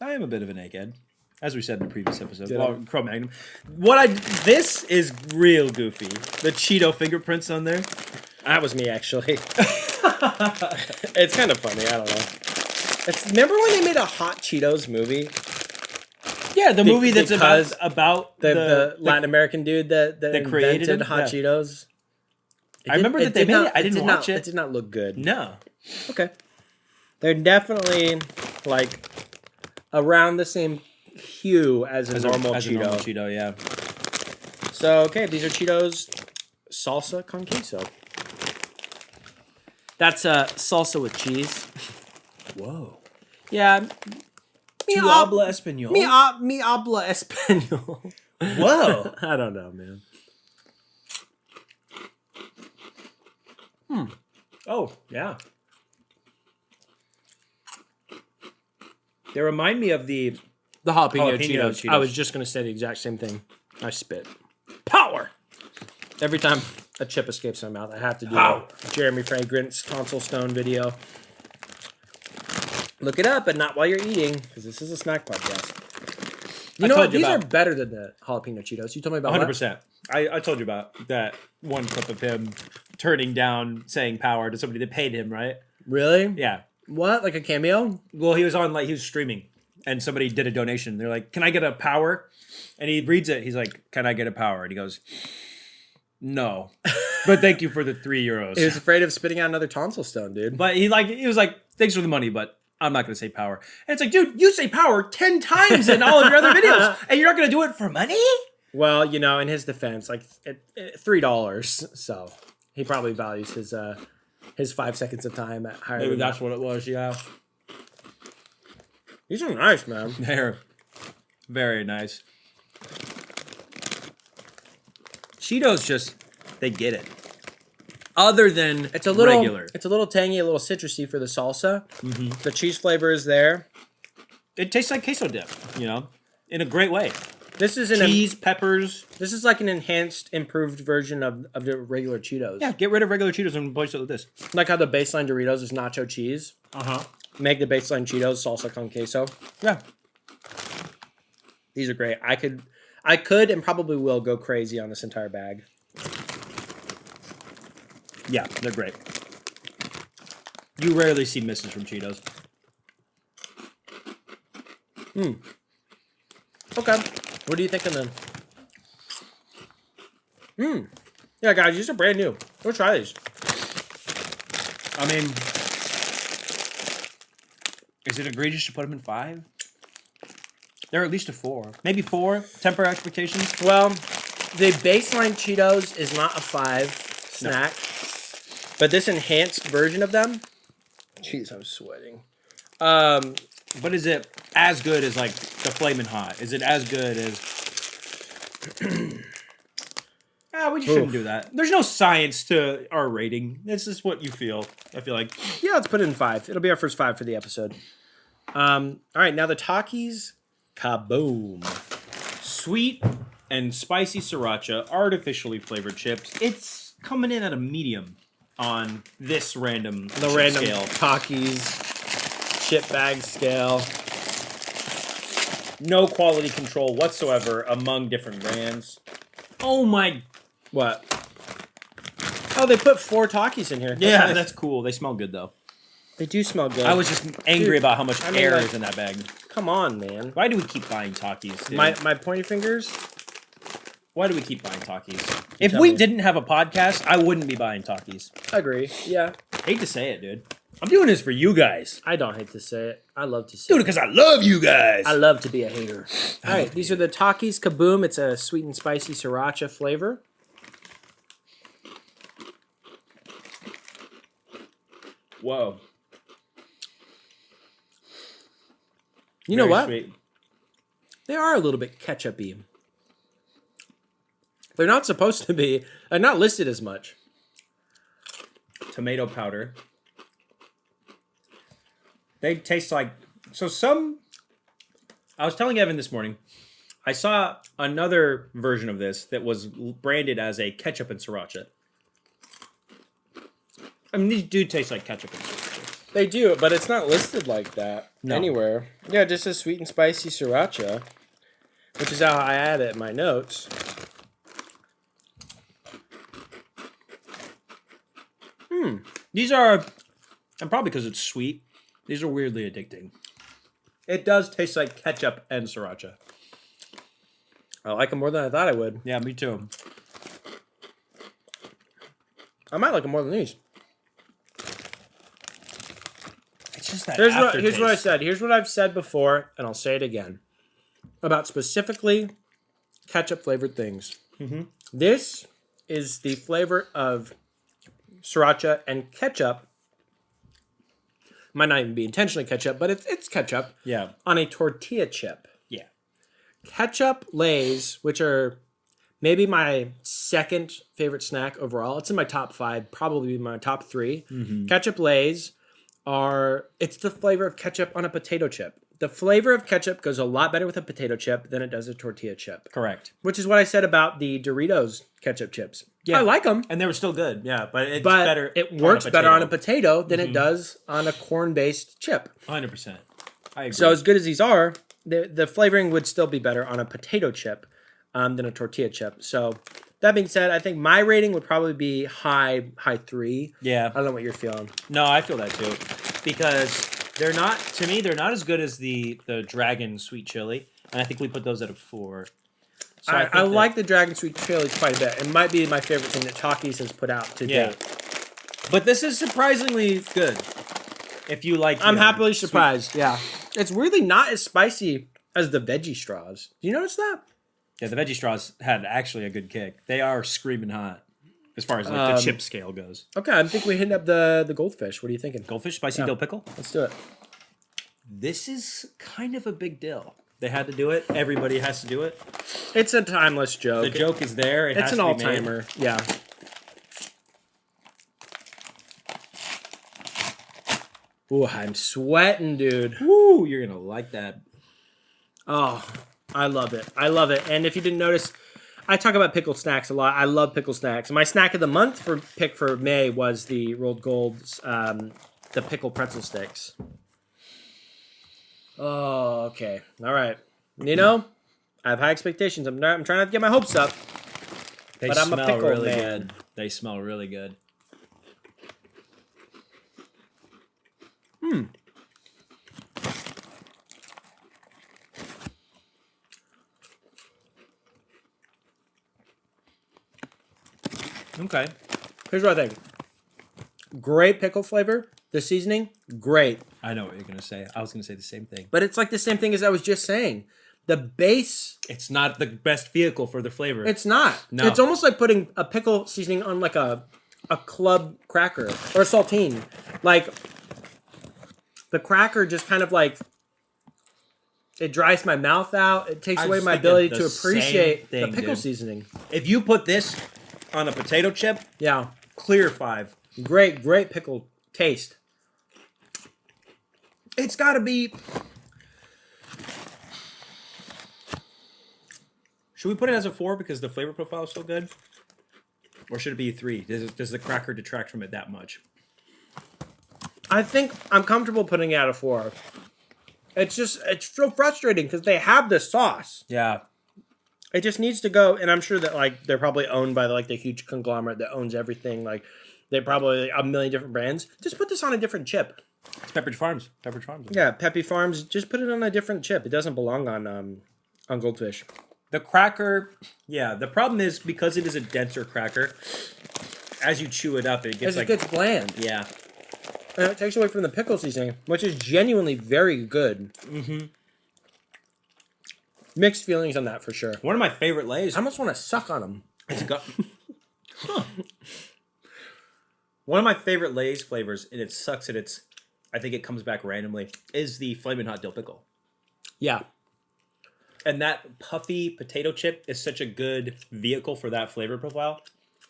Speaker 2: I am a bit of an egghead, as we said in the previous episode.
Speaker 1: Did
Speaker 2: Well, Cro-Magnon. This is real goofy. The Cheeto fingerprints on there.
Speaker 1: That was me, actually. It's kind of funny. I don't know. Remember when they made a Hot Cheetos movie?
Speaker 2: Yeah, the movie that's about
Speaker 1: the Latin American dude that
Speaker 2: created
Speaker 1: invented Hot Cheetos.
Speaker 2: I remember that they made it. I didn't watch it.
Speaker 1: It did not look good.
Speaker 2: No.
Speaker 1: Okay. They're definitely like around the same hue as a normal Cheeto.
Speaker 2: A normal Cheeto, yeah.
Speaker 1: So, okay, these are Cheetos salsa con queso. That's salsa with cheese.
Speaker 2: Whoa.
Speaker 1: Yeah.
Speaker 2: Tu habla español?
Speaker 1: Mi habla español.
Speaker 2: Whoa.
Speaker 1: I don't know, man.
Speaker 2: Oh, yeah. They remind me of the
Speaker 1: jalapeno
Speaker 2: Jalapeno
Speaker 1: Cheetos.
Speaker 2: Cheetos.
Speaker 1: I was just going to say the exact same thing. I spit. Power! Every time a chip escapes my mouth, I have to do a Jeremy Fragrance Tonsil Stone video. Look it up, but not while you're eating, because this is a snack podcast. You know what? These are better than the jalapeno Cheetos. You told me about
Speaker 2: 100%. I told you about that one clip of him turning down saying power to somebody that paid him, right?
Speaker 1: Really?
Speaker 2: Yeah.
Speaker 1: What? Like a cameo?
Speaker 2: Well, he was streaming, and somebody did a donation. They're like, "Can I get a power?" And he reads it. He's like, "Can I get a power?" And he goes, "No, but thank you for the €3."
Speaker 1: He was afraid of spitting out another tonsil stone, dude.
Speaker 2: But he was like, "Thanks for the money, but I'm not going to say power." And it's like, dude, you say power 10 times in all of your other videos, and you're not going to do it for money?
Speaker 1: Well, in his defense, like $3, so he probably values his 5 seconds of time at higher.
Speaker 2: Maybe that's what it was. Yeah.
Speaker 1: These are nice, man.
Speaker 2: They're very nice. Cheetos they get it. Other than
Speaker 1: it's a little
Speaker 2: regular.
Speaker 1: It's a little tangy, a little citrusy for the salsa. Mm-hmm. The cheese flavor is there.
Speaker 2: It tastes like queso dip, in a great way.
Speaker 1: This is
Speaker 2: cheese, peppers.
Speaker 1: This is like an enhanced, improved version of the regular Cheetos.
Speaker 2: Yeah, get rid of regular Cheetos and replace it with this.
Speaker 1: Like how the baseline Doritos is nacho cheese. Make the baseline Cheetos salsa con queso.
Speaker 2: Yeah.
Speaker 1: These are great. I could and probably will go crazy on this entire bag.
Speaker 2: Yeah, they're great. You rarely see misses from Cheetos.
Speaker 1: Okay. What are you thinking then? Yeah, guys, these are brand new. Go try these.
Speaker 2: I mean, is it egregious to put them in 5? They're at least a 4. Maybe 4. Temper expectations.
Speaker 1: Well, the baseline Cheetos is not a 5 snack, but this enhanced version of them. Jeez, I'm sweating.
Speaker 2: But is it as good as like the Flamin' Hot? Is it as good as? We just shouldn't do that. There's no science to our rating. This is what you feel. I feel like.
Speaker 1: Yeah, let's put it in 5. It'll be our first 5 for the episode. All right, now the Takis Kaboom.
Speaker 2: Sweet and spicy sriracha, artificially flavored chips. It's coming in at a medium on this random scale.
Speaker 1: Takis chip bag scale.
Speaker 2: No quality control whatsoever among different brands. Oh my...
Speaker 1: What? Oh, they put 4 Takis in here.
Speaker 2: Yeah,
Speaker 1: nice.
Speaker 2: that's cool. They smell good, though.
Speaker 1: They do smell good.
Speaker 2: I was just angry about how much air is in that bag.
Speaker 1: Come on, man.
Speaker 2: Why do we keep buying Takis, dude?
Speaker 1: My pointy fingers?
Speaker 2: Why do we keep buying Takis? If we didn't have a podcast, I wouldn't be buying Takis.
Speaker 1: I agree. Yeah.
Speaker 2: Hate to say it, dude. I'm doing this for you guys.
Speaker 1: I don't hate to say it. I love to say
Speaker 2: Doing it because I love you guys.
Speaker 1: I love to be a hater. All right, these are the Takis Kaboom. It's a sweet and spicy sriracha flavor.
Speaker 2: Whoa.
Speaker 1: You know what?
Speaker 2: Sweet.
Speaker 1: They are a little bit ketchup-y. They're not supposed to be. They're not listed as much.
Speaker 2: Tomato powder. They taste like... So some... I was telling Evan this morning, I saw another version of this that was branded as a ketchup and sriracha. I mean, these do taste like ketchup and sriracha.
Speaker 1: They do, but it's not listed like that anywhere. Yeah, it just says sweet and spicy sriracha, which is how I add it in my notes.
Speaker 2: These are... And probably because it's sweet, these are weirdly addicting. It does taste like ketchup and sriracha.
Speaker 1: I like them more than I thought I would.
Speaker 2: Yeah, me too.
Speaker 1: I might like them more than these.
Speaker 2: It's just that
Speaker 1: Here's
Speaker 2: aftertaste.
Speaker 1: what I said. Here's what I've said before, and I'll say it again. About specifically ketchup-flavored things.
Speaker 2: Mm-hmm.
Speaker 1: This is the flavor of sriracha and ketchup. Might not even be intentionally ketchup, but it's ketchup.
Speaker 2: Yeah.
Speaker 1: On a tortilla chip.
Speaker 2: Yeah.
Speaker 1: Ketchup Lays, which are maybe my second favorite snack overall. It's in my top 5, probably my top 3.
Speaker 2: Mm-hmm.
Speaker 1: Ketchup Lays it's the flavor of ketchup on a potato chip. The flavor of ketchup goes a lot better with a potato chip than it does a tortilla chip.
Speaker 2: Correct.
Speaker 1: Which is what I said about the Doritos ketchup chips.
Speaker 2: Yeah.
Speaker 1: I like them.
Speaker 2: And they were still good, yeah. But it's
Speaker 1: But
Speaker 2: better.
Speaker 1: it works better on a potato than
Speaker 2: Mm-hmm.
Speaker 1: it does on a corn-based chip.
Speaker 2: 100%. I agree.
Speaker 1: So as good as these are, the flavoring would still be better on a potato chip than a tortilla chip. So that being said, I think my rating would probably be high 3.
Speaker 2: Yeah.
Speaker 1: I don't know what you're feeling.
Speaker 2: No, I feel that too. Because they're not, to me, they're not as good as the Dragon Sweet Chili. And I think we put those at a 4. So
Speaker 1: I like the Dragon Sweet Chili quite a bit. It might be my favorite thing that Takis has put out to date.
Speaker 2: But this is surprisingly good. If you like...
Speaker 1: I'm happily surprised, yeah. It's really not as spicy as the veggie straws. Do you notice that?
Speaker 2: Yeah, the veggie straws had actually a good kick. They are screaming hot as far as like the chip scale goes.
Speaker 1: Okay, I think we're hitting up the Goldfish. What are you thinking?
Speaker 2: Goldfish, spicy dill pickle?
Speaker 1: Let's do it.
Speaker 2: This is kind of a big deal. They had to do it. Everybody has to do it.
Speaker 1: It's a timeless joke.
Speaker 2: The joke is there.
Speaker 1: It's an all-timer. Yeah. Ooh, I'm sweating, dude.
Speaker 2: Woo, you're going to like that.
Speaker 1: Oh, I love it. I love it. And if you didn't notice, I talk about pickle snacks a lot. I love pickle snacks. My snack of the month for May was the Rolled Gold's, the pickle pretzel sticks. Oh, okay. All right. You know, I have high expectations. I'm trying not to get my hopes up.
Speaker 2: They
Speaker 1: But I'm a
Speaker 2: smell
Speaker 1: pickle
Speaker 2: really
Speaker 1: man.
Speaker 2: good. They smell really good. Okay.
Speaker 1: Here's what I think. Great pickle flavor. The seasoning, great.
Speaker 2: I know what you're gonna say. I was gonna say the same thing.
Speaker 1: But it's like the same thing as I was just saying. The base,
Speaker 2: It's not the best vehicle for the flavor.
Speaker 1: it's not.
Speaker 2: No.
Speaker 1: It's almost like putting a pickle seasoning on like a club cracker or a saltine. Like the cracker just kind of like it dries my mouth out. It takes
Speaker 2: I
Speaker 1: away
Speaker 2: was
Speaker 1: my
Speaker 2: thinking
Speaker 1: ability
Speaker 2: the
Speaker 1: to appreciate
Speaker 2: same thing,
Speaker 1: the pickle
Speaker 2: dude.
Speaker 1: seasoning.
Speaker 2: If you put this on a potato chip,
Speaker 1: Yeah.
Speaker 2: clear 5.
Speaker 1: Great pickle taste.
Speaker 2: It's got to be. Should we put it as a 4 because the flavor profile is so good? Or should it be a 3? Does the cracker detract from it that much?
Speaker 1: I think I'm comfortable putting it at a 4. It's so frustrating because they have the sauce.
Speaker 2: Yeah.
Speaker 1: It just needs to go, and I'm sure that like they're probably owned by like the huge conglomerate that owns everything. Like they probably a million different brands. Just put this on a different chip.
Speaker 2: It's Pepperidge Farms.
Speaker 1: Yeah, Peppy Farms. Just put it on a different chip. It doesn't belong on Goldfish.
Speaker 2: The cracker, yeah. The problem is because it is a denser cracker, as you chew it up, it gets
Speaker 1: It gets bland.
Speaker 2: yeah.
Speaker 1: And it takes away from the pickle seasoning, which is genuinely very good.
Speaker 2: Mm-hmm.
Speaker 1: Mixed feelings on that for sure.
Speaker 2: One of my favorite Lays.
Speaker 1: I almost want to suck on them.
Speaker 2: It's got. Huh. One of my favorite Lay's flavors, and it sucks that it's. I think it comes back randomly. Is the Flamin' Hot Dill Pickle,
Speaker 1: Yeah.
Speaker 2: and that puffy potato chip is such a good vehicle for that flavor profile.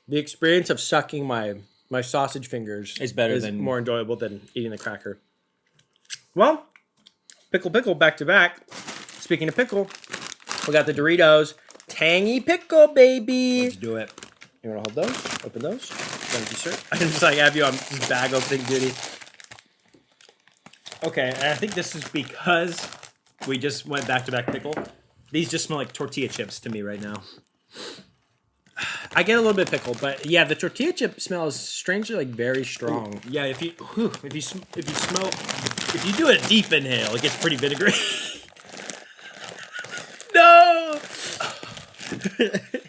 Speaker 1: The experience of sucking my sausage fingers
Speaker 2: Is better than-
Speaker 1: more enjoyable than eating the cracker. Well, pickle back to back. Speaking of pickle, we got the Doritos Tangy Pickle, baby.
Speaker 2: Let's do it.
Speaker 1: You want to hold those? Open those? Thank you, sir. I just like have you on just bag opening duty.
Speaker 2: Okay, and I think this is because we just went back to back pickle. These just smell like tortilla chips to me right now.
Speaker 1: I get a little bit of pickle, but yeah, the tortilla chip smell is strangely like very strong.
Speaker 2: Yeah, if you do a deep inhale, it gets pretty vinegary.
Speaker 1: No,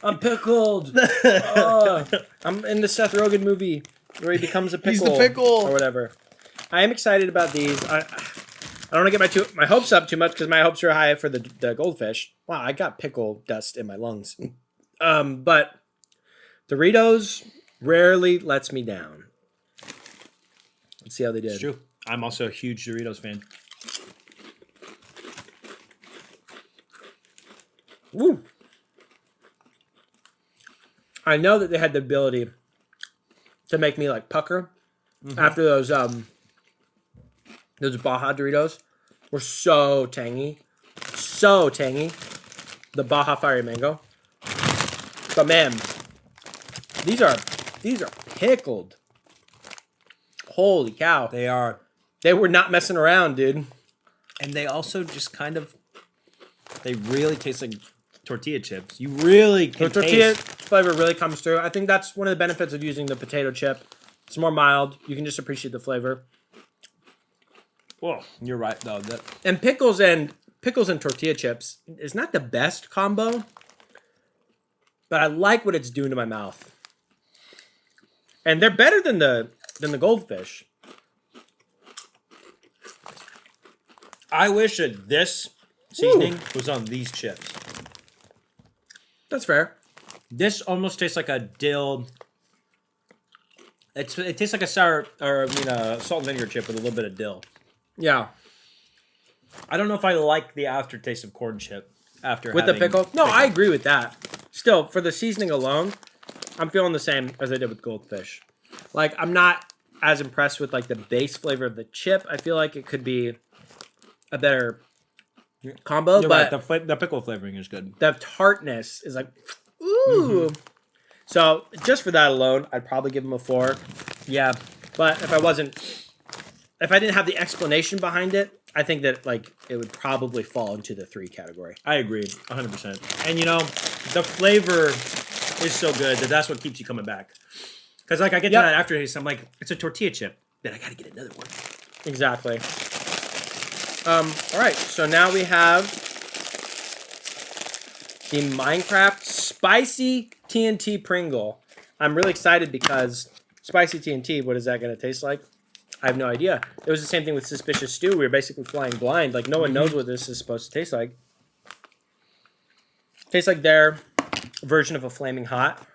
Speaker 1: I'm pickled. Oh, I'm in the Seth Rogen movie where he becomes a pickle.
Speaker 2: He's the pickle.
Speaker 1: Or whatever. I am excited about these. I don't want to get my hopes up too much because my hopes are high for the Goldfish. Wow, I got pickle dust in my lungs. But Doritos rarely lets me down. Let's see how they did.
Speaker 2: It's true. I'm also a huge Doritos fan.
Speaker 1: Woo. I know that they had the ability to make me like pucker after those Baja Doritos were so tangy. So tangy. The Baja Fiery Mango. But man, these are pickled. Holy cow.
Speaker 2: They are.
Speaker 1: They were not messing around, dude.
Speaker 2: And they also just kind of, they really taste like tortilla chips. You really can
Speaker 1: The tortilla
Speaker 2: taste.
Speaker 1: flavor really comes through. I think that's one of the benefits of using the potato chip. It's more mild. You can just appreciate the flavor.
Speaker 2: Whoa, you're right though.
Speaker 1: And pickles and tortilla chips is not the best combo, but I like what it's doing to my mouth. And they're better than the Goldfish.
Speaker 2: I wish that this seasoning was on these chips.
Speaker 1: That's fair.
Speaker 2: This almost tastes like a dill. It tastes like a salt and vinegar chip with a little bit of dill.
Speaker 1: Yeah.
Speaker 2: I don't know if I like the aftertaste of corn chip after
Speaker 1: With the
Speaker 2: having
Speaker 1: pickle? No, I agree with that. Still, for the seasoning alone, I'm feeling the same as I did with Goldfish. Like, I'm not as impressed with like the base flavor of the chip. I feel like it could be a better combo,
Speaker 2: You're
Speaker 1: but
Speaker 2: right, the pickle flavoring is good.
Speaker 1: the tartness is like, ooh. So just for that alone, I'd probably give them a 4.
Speaker 2: Yeah,
Speaker 1: But if I didn't have the explanation behind it, I think that like it would probably fall into the 3 category.
Speaker 2: I agree, 100%. And the flavor is so good that's what keeps you coming back. Because like I get to that aftertaste, I'm like, it's a tortilla chip. Then I got to get another one.
Speaker 1: Exactly. All right, so now we have the Minecraft Spicy TNT Pringle. I'm really excited because Spicy TNT, what is that going to taste like? I have no idea. It was the same thing with Suspicious Stew. We were basically flying blind. Like, no one knows what this is supposed to taste like. Tastes like their version of a Flaming Hot.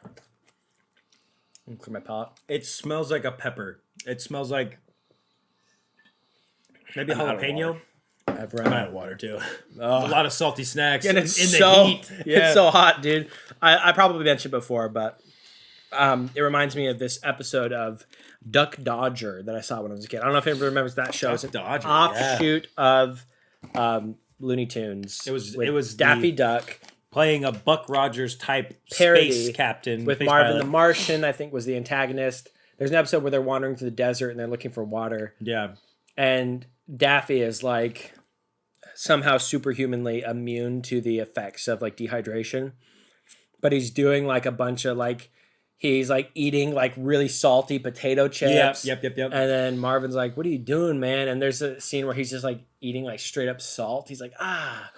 Speaker 1: Clear my palate.
Speaker 2: It smells like a pepper. It smells like maybe jalapeno.
Speaker 1: I've
Speaker 2: I'm out of water too.
Speaker 1: Oh.
Speaker 2: A lot of salty snacks
Speaker 1: And
Speaker 2: in
Speaker 1: it's
Speaker 2: the heat. Yeah.
Speaker 1: It's so hot, dude. I probably mentioned before, but it reminds me of this episode of Duck Dodger that I saw when I was a kid. I don't know if anybody remembers that show. It's an
Speaker 2: Dodger,
Speaker 1: offshoot of Looney Tunes.
Speaker 2: It was
Speaker 1: Daffy Duck
Speaker 2: playing a Buck Rogers type
Speaker 1: parody
Speaker 2: space captain
Speaker 1: with
Speaker 2: space
Speaker 1: Marvin
Speaker 2: pilot.
Speaker 1: the Martian. I think was the antagonist. There's an episode where they're wandering through the desert and they're looking for water.
Speaker 2: Yeah.
Speaker 1: And Daffy is like somehow superhumanly immune to the effects of like dehydration, but he's doing like a bunch of like he's like eating like really salty potato chips.
Speaker 2: Yep.
Speaker 1: And then Marvin's like, "What are you doing, man?" And there's a scene where he's just like eating like straight up salt. He's like, "Ah."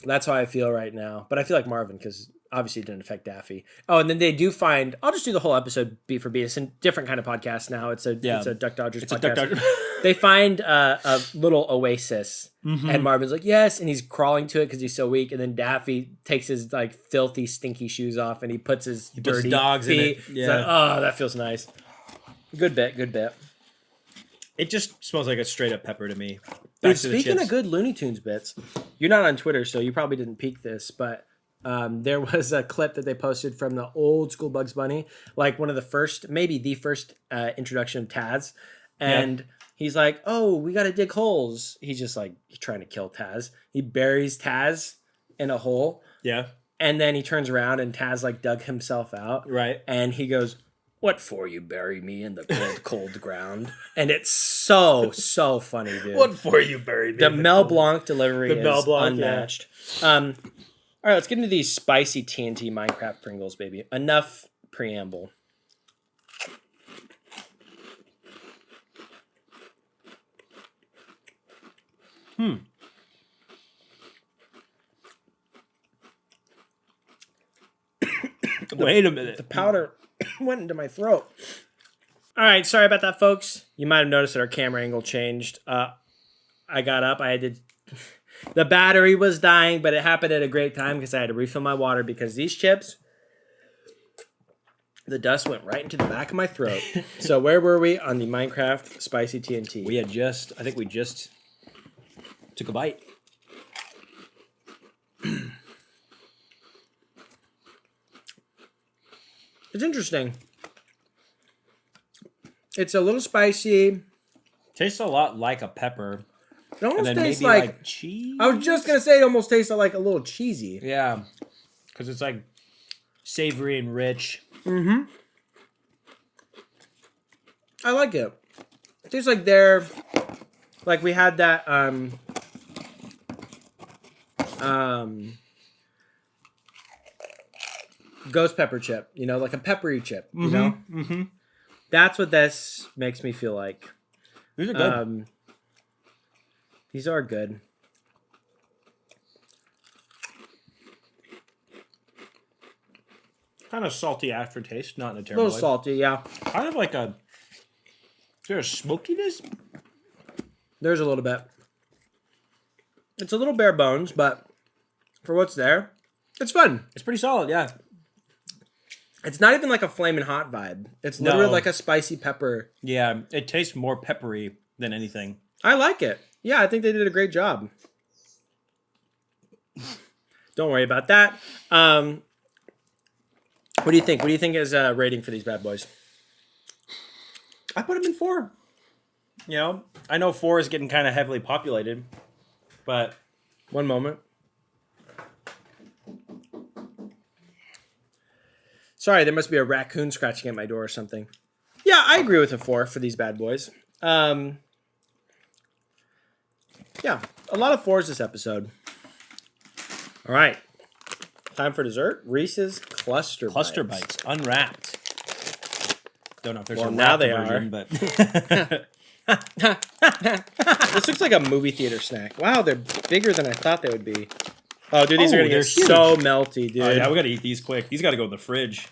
Speaker 1: That's how I feel right now. But I feel like Marvin because obviously it didn't affect Daffy. Oh, and then they do find. I'll just do the whole episode B for B. It's a different kind of podcast now. It's a Duck Dodgers podcast.
Speaker 2: Duck Dodger.
Speaker 1: They find a little oasis, and Marvin's like, "Yes," and he's crawling to it because he's so weak. And then Daffy takes his like filthy, stinky shoes off, and he puts his dirty
Speaker 2: dogs
Speaker 1: feet.
Speaker 2: in it.
Speaker 1: He's like, "Oh, that feels nice." Good bit.
Speaker 2: It just smells like a straight up pepper to me.
Speaker 1: Dude, speaking of good Looney Tunes bits, you're not on Twitter, so you probably didn't peek this, but there was a clip that they posted from the old school Bugs Bunny, like one of the first, maybe the first introduction of Taz, and he's like, "Oh, we got to dig holes." He's just like trying to kill Taz. He buries Taz in a hole, and then he turns around and Taz like dug himself out,
Speaker 2: Right.
Speaker 1: and he goes, "What for you bury me in the cold ground?" And it's so funny, dude.
Speaker 2: What for you buried me?
Speaker 1: The Mel Blanc delivery is
Speaker 2: Mel Blanc,
Speaker 1: unmatched. All right, let's get into these spicy TNT Minecraft Pringles, baby. Enough preamble.
Speaker 2: Wait a minute.
Speaker 1: The powder went into my throat. All right, sorry about that, folks. You might have noticed that our camera angle changed. I got up. I had to... The battery was dying, but it happened at a great time because I had to refill my water because these chips, the dust went right into the back of my throat. So where were we on the Minecraft Spicy TNT?
Speaker 2: I think we just took a bite.
Speaker 1: It's interesting. It's a little spicy.
Speaker 2: Tastes a lot like a pepper.
Speaker 1: It almost
Speaker 2: And then
Speaker 1: tastes
Speaker 2: maybe
Speaker 1: like
Speaker 2: cheese.
Speaker 1: I was just gonna say it almost tastes like a little cheesy.
Speaker 2: Yeah. Because it's like savory and rich.
Speaker 1: I like it. It tastes like they're like we had that ghost pepper chip, you know, like a peppery chip, you know? That's what this makes me feel like.
Speaker 2: These are good.
Speaker 1: These are good.
Speaker 2: Kind of salty aftertaste, not in a
Speaker 1: A
Speaker 2: terrible
Speaker 1: little
Speaker 2: way.
Speaker 1: salty, yeah.
Speaker 2: Kind of like a... Is there a smokiness?
Speaker 1: There's a little bit. It's a little bare bones, but for what's there, it's fun.
Speaker 2: It's pretty solid, yeah.
Speaker 1: It's not even like a flaming hot vibe. It's literally
Speaker 2: No.
Speaker 1: like a spicy pepper.
Speaker 2: Yeah, it tastes more peppery than anything.
Speaker 1: I like it. Yeah, I think they did a great job. Don't worry about that. What do you think? What do you think is a rating for these bad boys?
Speaker 2: I put them in 4. You know, I know 4 is getting kind of heavily populated, but
Speaker 1: One moment. Sorry, there must be a raccoon scratching at my door or something. Yeah, I agree with a 4 for these bad boys. Yeah, a lot of 4s this episode. All right. Time for dessert. Reese's Cluster
Speaker 2: Bites unwrapped. Don't know if there's
Speaker 1: Well,
Speaker 2: a
Speaker 1: now
Speaker 2: wrapped
Speaker 1: they
Speaker 2: version,
Speaker 1: are.
Speaker 2: but
Speaker 1: This looks like a movie theater snack. Wow, they're bigger than I thought they would be. Oh, dude, these are gonna
Speaker 2: they're
Speaker 1: get
Speaker 2: huge.
Speaker 1: so melty, dude.
Speaker 2: Oh, yeah, we gotta eat these quick. These gotta go in the fridge.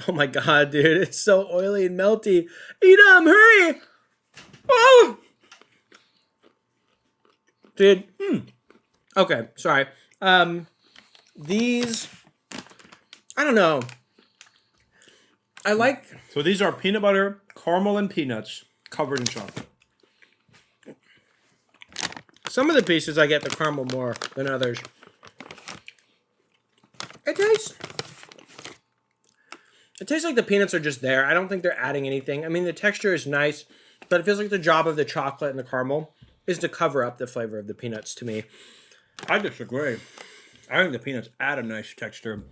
Speaker 1: Oh my god, dude, it's so oily and melty. Eat them, hurry! Oh, dude. Okay, sorry. These, I don't know. I like.
Speaker 2: So these are peanut butter, caramel, and peanuts covered in chocolate.
Speaker 1: Some of the pieces I get the caramel more than others. It tastes like the peanuts are just there. I don't think they're adding anything. I mean, the texture is nice, but it feels like the job of the chocolate and the caramel is to cover up the flavor of the peanuts to me.
Speaker 2: I disagree. I think the peanuts add a nice texture.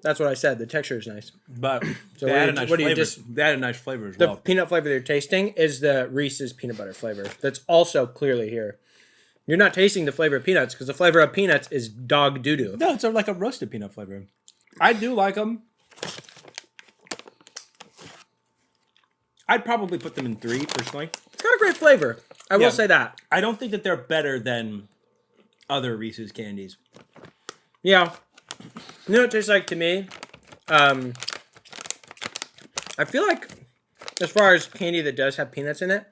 Speaker 1: That's what I said. The texture is nice.
Speaker 2: But
Speaker 1: So
Speaker 2: they
Speaker 1: what
Speaker 2: add
Speaker 1: do
Speaker 2: a
Speaker 1: you-
Speaker 2: nice
Speaker 1: what do you
Speaker 2: flavor.
Speaker 1: just-
Speaker 2: They add a nice flavor as
Speaker 1: The
Speaker 2: well.
Speaker 1: peanut flavor you're tasting is the Reese's peanut butter flavor. That's also clearly here. You're not tasting the flavor of peanuts because the flavor of peanuts is dog doo-doo.
Speaker 2: No, it's like a roasted peanut flavor. I do like them. I'd probably put them in 3, personally.
Speaker 1: It's got a great flavor. I will
Speaker 2: Yeah.
Speaker 1: say that.
Speaker 2: I don't think that they're better than other Reese's candies.
Speaker 1: Yeah. You know what it tastes like to me? I feel like, as far as candy that does have peanuts in it,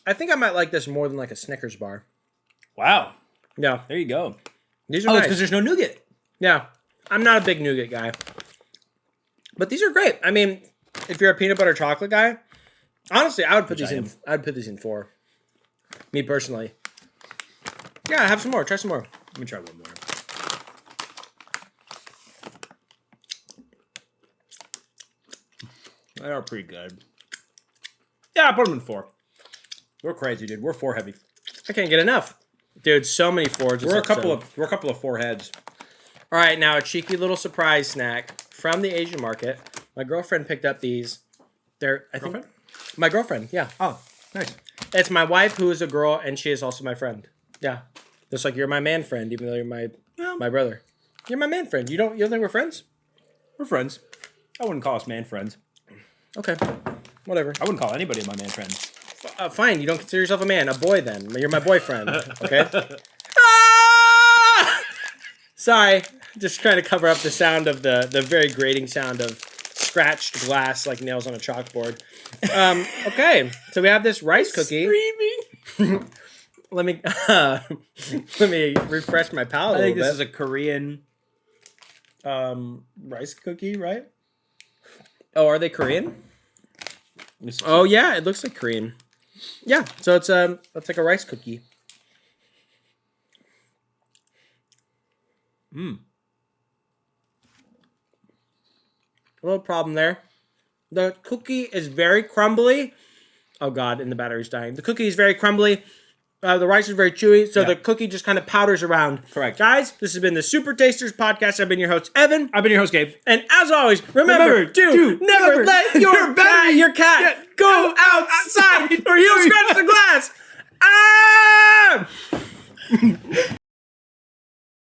Speaker 1: I think I might like this more than like a Snickers bar.
Speaker 2: Wow.
Speaker 1: Yeah.
Speaker 2: There you go.
Speaker 1: These are
Speaker 2: Oh, it's
Speaker 1: nice.
Speaker 2: because there's no nougat.
Speaker 1: Yeah. I'm not a big nougat guy. But these are great. I mean, if you're a peanut butter chocolate guy, honestly, I would put these in. I'd put these in 4. Me personally. Yeah, have some more. Try some more.
Speaker 2: Let me try one more. They are pretty good. Yeah, I put them in 4. We're crazy, dude. We're 4 heavy.
Speaker 1: I can't get enough, dude. So many 4s.
Speaker 2: We're a couple of 4 heads.
Speaker 1: All right, now a cheeky little surprise snack from the Asian market. My girlfriend picked up these. They're my girlfriend. Yeah.
Speaker 2: Oh, nice.
Speaker 1: It's my wife who is a girl, and she is also my friend. Yeah. Just like you're my man friend, even though you're my brother. You're my man friend. You don't think we're friends?
Speaker 2: We're friends. I wouldn't call us man friends.
Speaker 1: Okay. Whatever.
Speaker 2: I wouldn't call anybody my man friend.
Speaker 1: Fine. You don't consider yourself a man. A boy then. You're my boyfriend. Okay? Sorry. Just trying to cover up the sound of the very grating sound of scratched glass like nails on a chalkboard. Okay. So we have this rice cookie.
Speaker 2: Screaming.
Speaker 1: Let me refresh my palate.
Speaker 2: I think
Speaker 1: a little
Speaker 2: this is a Korean rice cookie, right?
Speaker 1: Oh, are they Korean? Oh yeah, it looks like Korean. Yeah, so it's like a rice cookie. A little problem there. The cookie is very crumbly. Oh god, and the battery's dying. The cookie is very crumbly. The rice is very chewy, so the cookie just kind of powders around.
Speaker 2: Correct.
Speaker 1: Guys, this has been the Super Tasters Podcast. I've been your host, Evan.
Speaker 2: I've been your host, Gabe.
Speaker 1: And as always, remember to never let your cat go outside or he'll scratch the glass.